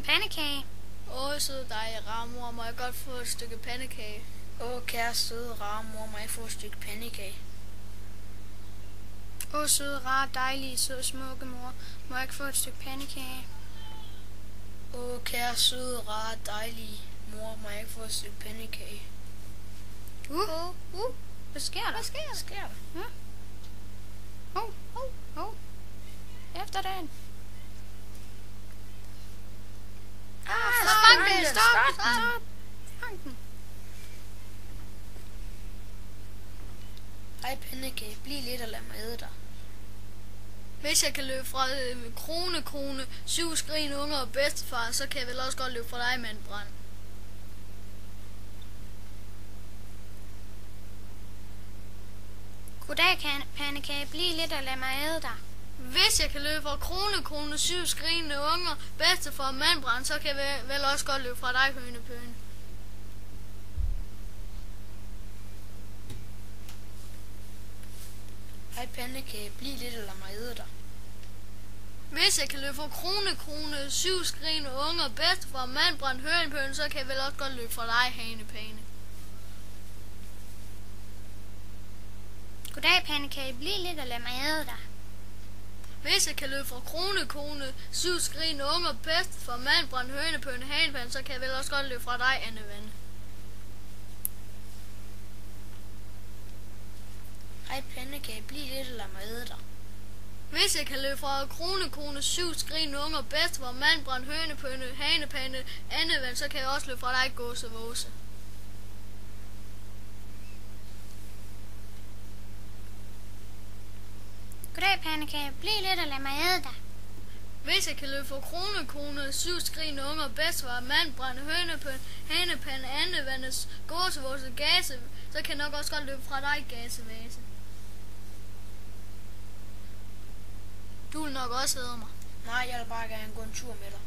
pandekage? Åh, søde dig, rare mor, må jeg godt få et stykke pandekage? Åh, kære søde rare mor, må jeg få et stykke pandekage? Åh, søde, rare, dejlige, søde, smukke mor, må jeg ikke få et stykke pandekage? Åh, kære søde rare, dejlige mor, må jeg ikke få et stykke pandekage? Hvad sker der? Hvad sker der? Ja. Efter den. Stop. Fang den. Hej pandekage, bliv lidt og lad mig æde dig. Hvis jeg kan løbe fra krone, 7 skrigende unger og bedstefar, så kan jeg vel også godt løbe fra dig, mandbrand. Goddag, pandekage. Bliv lidt og lad mig æde dig. Hvis jeg kan løbe fra krone, 7 skrigende unger, bedstefar og mandbrand, så kan jeg vel også godt løbe fra dig, hønepøne. Hej pandekage, bliv lidt og lad mig æde dig. Hvis jeg kan løbe fra krone, 7 skrigende unger, bedstefar og mandbrand, hønepøne, så kan jeg vel også godt løbe fra dig, hanepane. Goddag, pandekage. Bliv lidt og lad mig æde dig. Hvis jeg kan løbe fra krone, 7 skrigende unger, bedstefar, mandbrand, hønepøne, hanepane, så kan jeg vel også godt løbe fra dig, Annevande. Hej pandekage, bliv lidt og lad mig æde dig. Hvis jeg kan løbe fra krone, 7 skrigende unger, bedstefar, mandbrand, hønepøne, hanepane, Annevande, så kan jeg også løbe fra dig, gåsevåse. Goddag, pandekage. Bliv lidt og lad mig æde dig. Hvis jeg kan løbe fra krone, 7 skrigende unger, bedstefar, mandbrand, hønepøne, hanepane, Annevandes, gåsevåse, gase, så kan jeg nok også godt løbe fra dig, gasevase. Du vil nok også æde mig. Nej, jeg vil bare gerne gå en tur med dig.